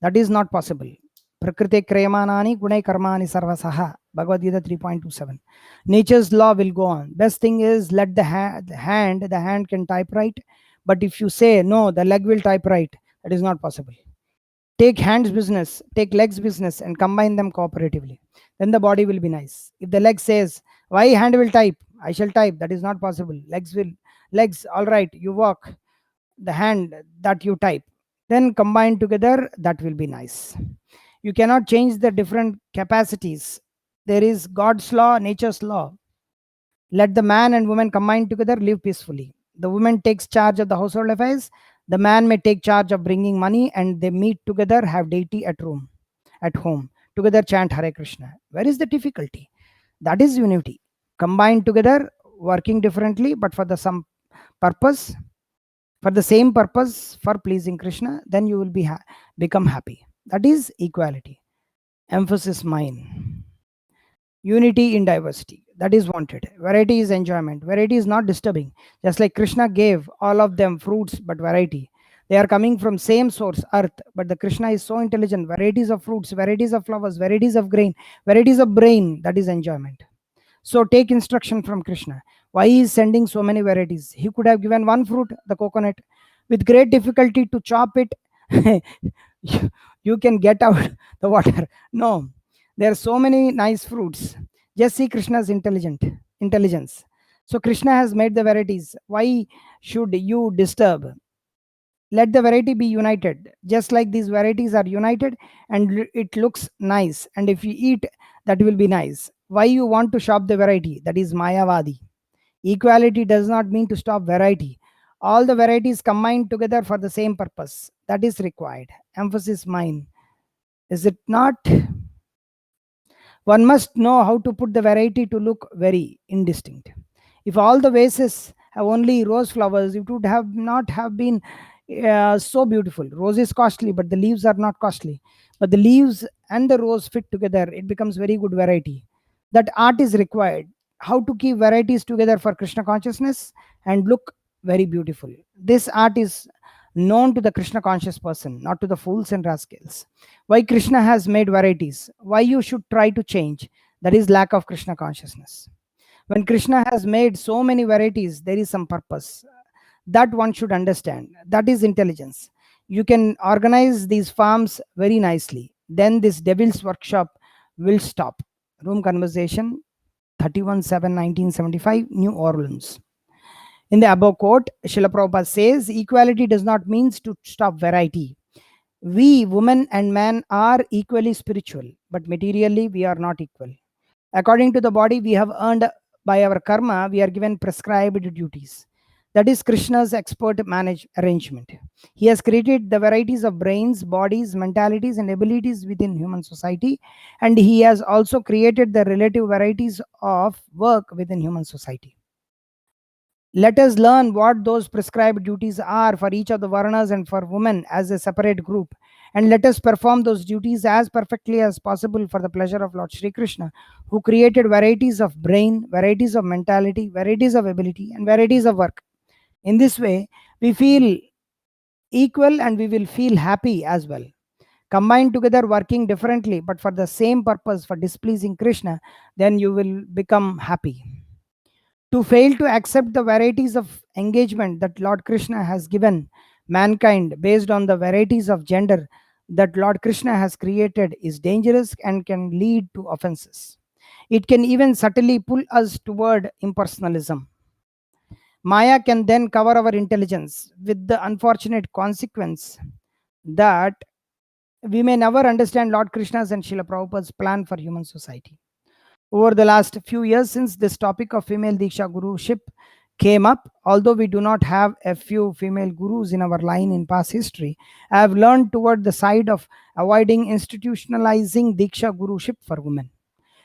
That is not possible. Prakriti krayamanani gunai karmani sarvasaha. Bhagavad Gita 3.27. Nature's law will go on. Best thing is let the hand can type right. But if you say no, the leg will type right, that is not possible. Take hands business, take legs business, and combine them cooperatively. Then the body will be nice. If the leg says, why hand will type? I shall type. That is not possible. Legs, all right, you walk. The hand that you type. Then combine together, that will be nice. You cannot change the different capacities. There is God's law, nature's law. Let the man and woman combine together, live peacefully. The woman takes charge of the household affairs. The man may take charge of bringing money, and they meet together, have deity at home. Together chant Hare Krishna. Where is the difficulty? That is unity. Combined together, working differently, but for the same purpose, for pleasing Krishna, then you will become happy. That is equality. Emphasis mine. Unity in diversity. That is wanted. Variety is enjoyment. Variety is not disturbing. Just like Krishna gave all of them fruits, but variety. They are coming from same source, earth, but the Krishna is so intelligent. Varieties of fruits, varieties of flowers, varieties of grain, varieties of brain. That is enjoyment. So take instruction from Krishna. Why he is sending so many varieties? He could have given one fruit, the coconut, with great difficulty to chop it. you can get out the water. No, there are so many nice fruits. Just see Krishna's intelligence. So Krishna has made the varieties. Why should you disturb? Let the variety be united. Just like these varieties are united and it looks nice. And if you eat, that will be nice. Why you want to stop the variety? That is Mayavadi. Equality does not mean to stop variety. All the varieties combined together for the same purpose. That is required. Emphasis mine. Is it not? One must know how to put the variety to look very indistinct. If all the vases have only rose flowers, it would have not have been so beautiful. Rose is costly, but the leaves are not costly. But the leaves and the rose fit together, it becomes very good variety. That art is required. How to keep varieties together for Krishna consciousness and look very beautiful. This art is known to the Krishna conscious person, not to the fools and rascals. Why Krishna has made varieties, why you should try to change, that is lack of Krishna consciousness. When Krishna has made so many varieties, there is some purpose that one should understand. That is intelligence. You can organize these farms very nicely. Then this devil's workshop will stop. Room Conversation, 31/7/1975, New Orleans. In the above quote, Srila Prabhupada says, equality does not mean to stop variety. We, women and men, are equally spiritual, but materially we are not equal. According to the body we have earned by our karma, we are given prescribed duties. That is Krishna's expert managed arrangement. He has created the varieties of brains, bodies, mentalities, and abilities within human society, and he has also created the relative varieties of work within human society. Let us learn what those prescribed duties are for each of the Varnas and for women as a separate group. And let us perform those duties as perfectly as possible for the pleasure of Lord Sri Krishna, who created varieties of brain, varieties of mentality, varieties of ability, and varieties of work. In this way, we feel equal and we will feel happy as well. Combined together, working differently, but for the same purpose, for displeasing Krishna, then you will become happy. To fail to accept the varieties of engagement that Lord Krishna has given mankind based on the varieties of gender that Lord Krishna has created is dangerous and can lead to offenses. It can even subtly pull us toward impersonalism. Maya can then cover our intelligence with the unfortunate consequence that we may never understand Lord Krishna's and Srila Prabhupada's plan for human society. Over the last few years, since this topic of female Diksha Guruship came up, although we do not have a few female gurus in our line in past history, I have learned toward the side of avoiding institutionalizing Diksha Guruship for women.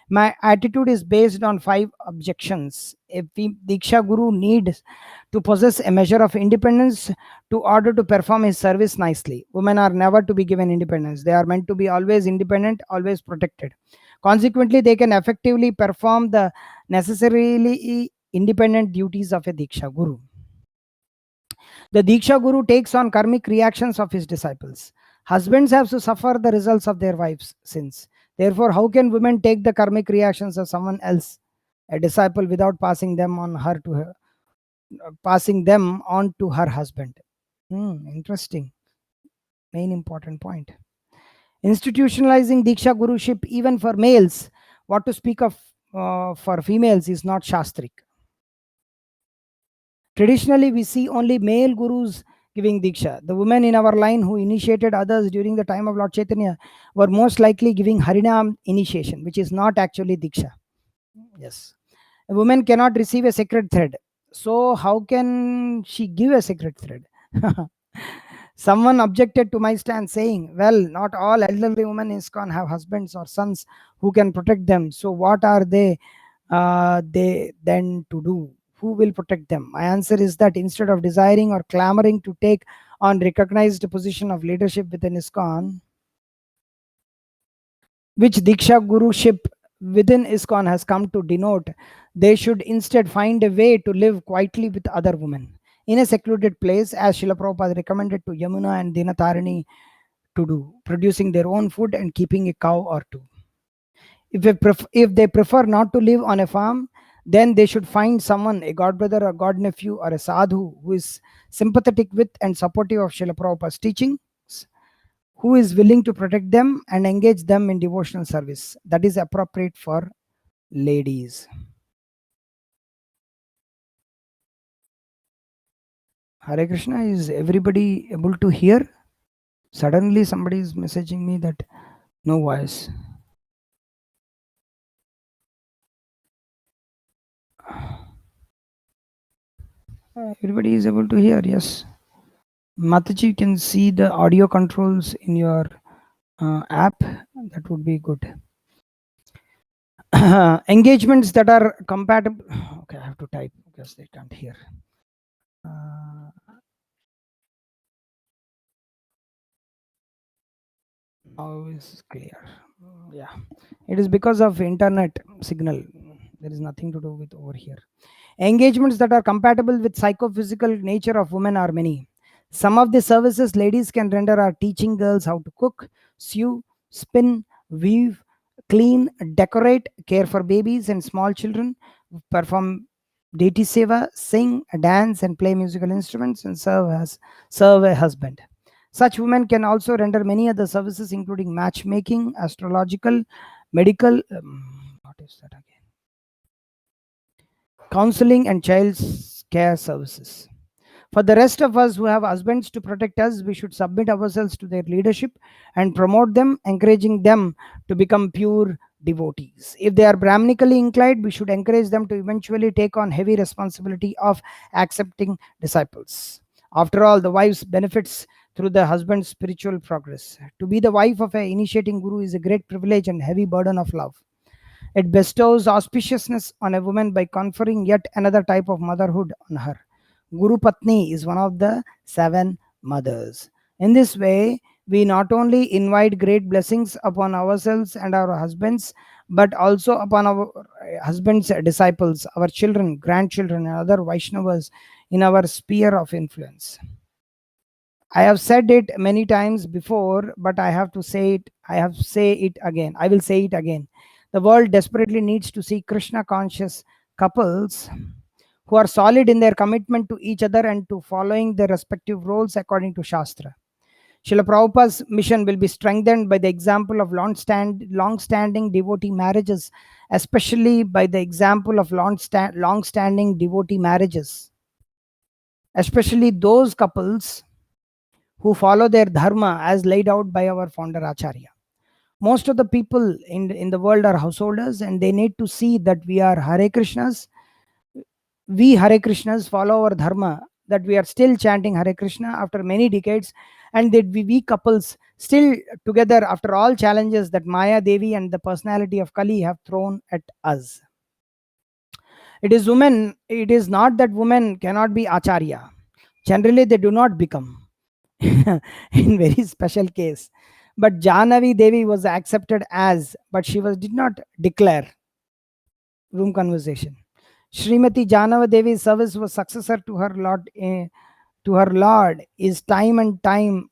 My attitude is based on 5 objections. A Diksha Guru needs to possess a measure of independence to order to perform his service nicely. Women are never to be given independence. They are meant to be always independent, always protected. Consequently, they can effectively perform the necessarily independent duties of a Diksha Guru. The Diksha Guru takes on karmic reactions of his disciples. Husbands have to suffer the results of their wives' sins. Therefore, how can women take the karmic reactions of someone else, a disciple, without passing them on to her husband? Interesting. Main important point. Institutionalizing Diksha Guruship even for males, what to speak of for females, is not Shastric. Traditionally, we see only male gurus giving Diksha. The women in our line who initiated others during the time of Lord Chaitanya were most likely giving Harinam initiation, which is not actually Diksha. Yes. A woman cannot receive a sacred thread. So, how can she give a sacred thread? Someone objected to my stand, saying, well, not all elderly women in ISKCON have husbands or sons who can protect them. So, what are they then to do? Who will protect them? My answer is that instead of desiring or clamoring to take on recognized position of leadership within ISKCON, which Diksha Guruship within ISKCON has come to denote, they should instead find a way to live quietly with other women in a secluded place, as Srila Prabhupada recommended to Yamuna and Dinatarini to do, producing their own food and keeping a cow or two. If they prefer not to live on a farm, then they should find someone, a godbrother, a godnephew, or a sadhu who is sympathetic with and supportive of Srila Prabhupada's teachings, who is willing to protect them and engage them in devotional service. That is appropriate for ladies. Hare Krishna, is everybody able to hear? Suddenly somebody is messaging me that no voice. Everybody is able to hear, yes. Mataji, you can see the audio controls in your app. That would be good. Engagements that are compatible. Okay, I have to type because they can't hear. Always clear. Yeah, it is because of internet signal. There is nothing to do with over here. Engagements that are compatible with psychophysical nature of women are many. Some of the services ladies can render are teaching girls how to cook, sew, spin, weave, clean, decorate, care for babies and small children, perform deity seva, sing, dance, and play musical instruments, and serve a husband. Such women can also render many other services, including matchmaking, astrological, medical. What is that again? Counseling and child care services. For the rest of us who have husbands to protect us, we should submit ourselves to their leadership and promote them, encouraging them to become pure devotees. If they are Brahmanically inclined, we should encourage them to eventually take on heavy responsibility of accepting disciples. After all, the wife's benefits through the husband's spiritual progress. To be the wife of an initiating guru is a great privilege and heavy burden of love. It bestows auspiciousness on a woman by conferring yet another type of motherhood on her. Guru Patni is one of the 7 mothers. In this way, we not only invite great blessings upon ourselves and our husbands, but also upon our husbands' disciples, our children, grandchildren, and other Vaishnavas in our sphere of influence. I have said it many times before, but I have to say it. Say it again. I will say it again. The world desperately needs to see Krishna conscious couples who are solid in their commitment to each other and to following their respective roles according to Shastra. Srila Prabhupada's mission will be strengthened by the example of long-standing devotee marriages, especially by the example of long-standing devotee marriages, especially those couples who follow their dharma as laid out by our founder Acharya. Most of the people in the world are householders, and they need to see that we are Hare Krishnas. We Hare Krishnas follow our dharma, that we are still chanting Hare Krishna after many decades, and that we couples still together after all challenges that Maya Devi and the personality of Kali have thrown at us. It is not that women cannot be Acharya. Generally, they do not become. In very special case, but Jahnavi Devi was accepted as, but she did not declare. Room conversation. Srimati Jahnavi Devi's service was successor to her Lord is time and time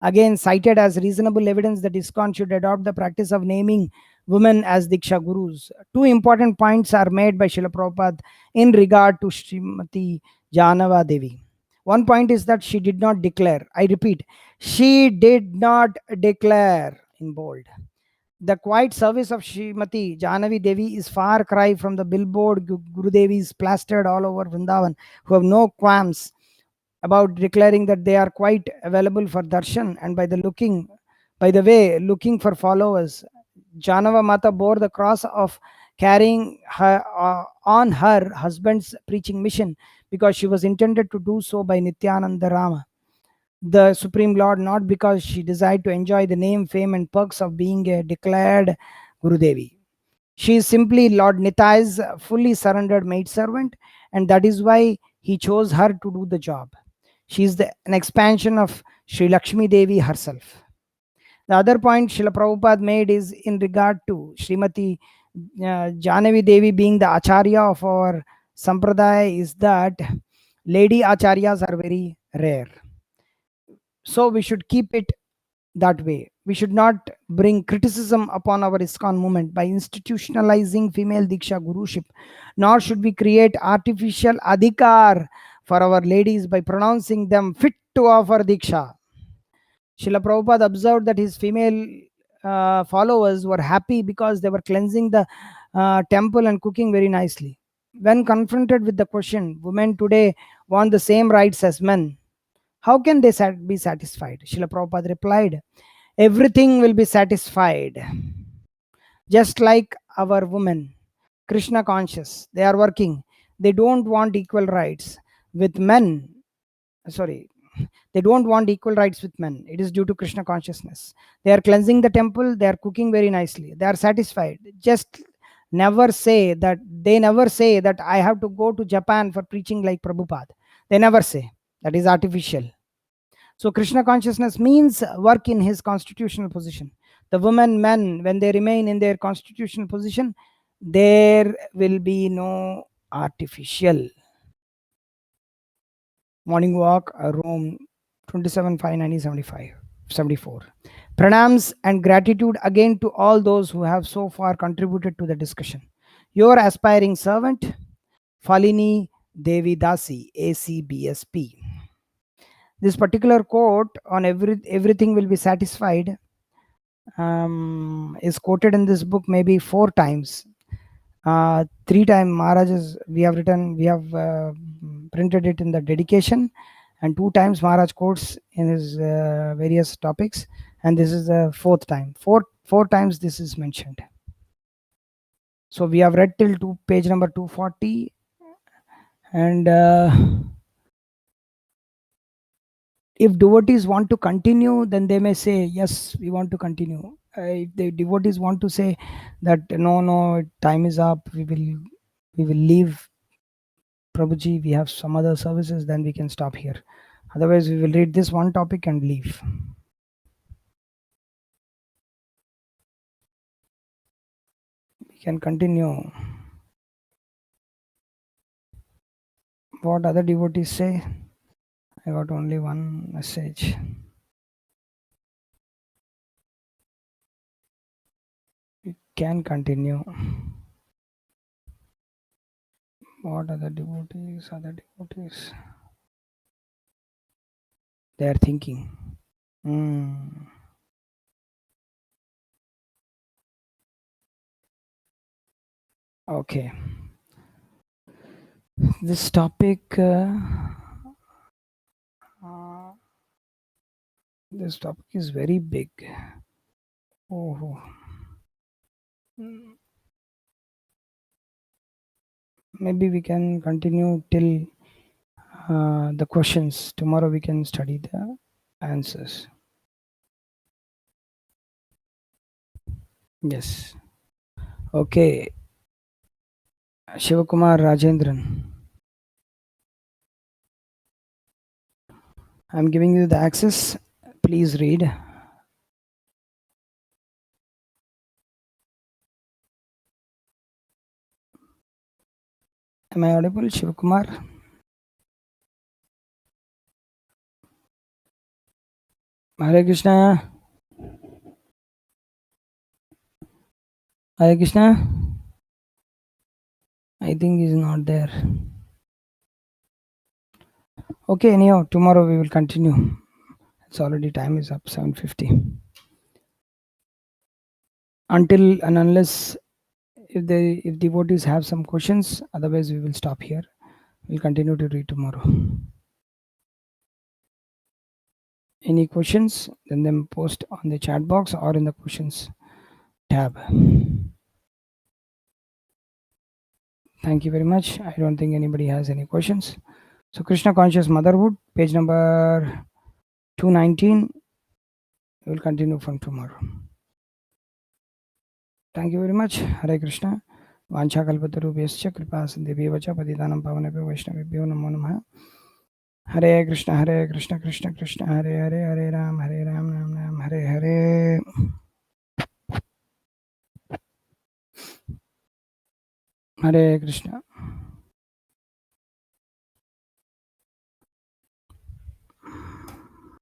again cited as reasonable evidence that ISKCON should adopt the practice of naming women as Diksha Gurus. Two important points are made by Srila Prabhupada in regard to Srimati Jahnavi Devi. One point is that she did not declare. I repeat, she did not declare, in bold. The quiet service of Srimati Jahnavi Devi is far cry from the billboard Gurudevis plastered all over Vrindavan, who have no qualms about declaring that they are quite available for darshan, and by the way, looking for followers. Janava Mata bore the cross of carrying her on her husband's preaching mission because she was intended to do so by Nityananda Rama, the Supreme Lord, not because she desired to enjoy the name, fame, and perks of being a declared Gurudevi. She is simply Lord Nitai's fully surrendered maidservant, and that is why he chose her to do the job. She is an expansion of Sri Lakshmi Devi herself. The other point Srila Prabhupada made is in regard to Srimati Jahnavi Devi being the Acharya of our Sampradaya is that lady Acharyas are very rare. So we should keep it that way. We should not bring criticism upon our ISKCON movement by institutionalizing female Diksha Guruship, nor should we create artificial adhikar for our ladies by pronouncing them fit to offer Diksha. Srila Prabhupada observed that his female followers were happy because they were cleansing the temple and cooking very nicely. When confronted with the question, women today want the same rights as men, how can they be satisfied? Srila Prabhupada replied, everything will be satisfied. Just like our women, Krishna conscious, they are working. They don't want equal rights. with men. Sorry, they don't want equal rights with men. It is due to Krishna consciousness. They are cleansing the temple, they are cooking very nicely, they are satisfied. Just never say that, they never say that I have to go to Japan for preaching like Prabhupada. They never say. That is artificial. So Krishna consciousness means work in his constitutional position. The women, men, when they remain in their constitutional position, there will be no artificial. Morning walk, Rome, 27/5/1974. Pranams and gratitude again to all those who have so far contributed to the discussion. Your aspiring servant, Falini Devi Dasi, ACBSP. This particular quote on everything will be satisfied is quoted in this book maybe 4 times. 3 times Maharaj we have printed it in the dedication, and 2 times Maharaj quotes in his various topics, and this is the 4th time. Four times this is mentioned. So we have read till page number 240, and if devotees want to continue, then they may say yes, we want to continue. If the devotees want to say that no, time is up, we will leave, Prabhuji, we have some other services, then we can stop here. Otherwise, we will read this one topic and leave. We can continue. What other devotees say? I got only one message. We can continue. What other devotees? They are thinking. Okay. This topic. This topic is very big. Oh. Maybe we can continue till the questions. Tomorrow we can study the answers. Yes. Okay. Shivakumar Rajendran. I'm giving you the access. Please read. Am I audible, Shivakumar? Hare Krishna. Hare Krishna. I think he's not there. Okay, anyhow, tomorrow we will continue. It's already time is up, 7:50. Until and unless if devotees have some questions, otherwise we will stop here. We'll continue to read tomorrow. Any questions? Then them post on the chat box or in the questions tab. Thank you very much. I don't think anybody has any questions. So Krishna Conscious Motherhood, page number 219. We will continue from tomorrow. Thank you very much. Hare Krishna. Vancha kalpatarubhyascha kripa sindhibhyevacha patitanam pavanebhyo vaishnavibhyo namo namaha. Hare Krishna, Krishna Krishna, Hare Hare, Hare Ram, Ram Ram, Hare Hare. Hare Krishna.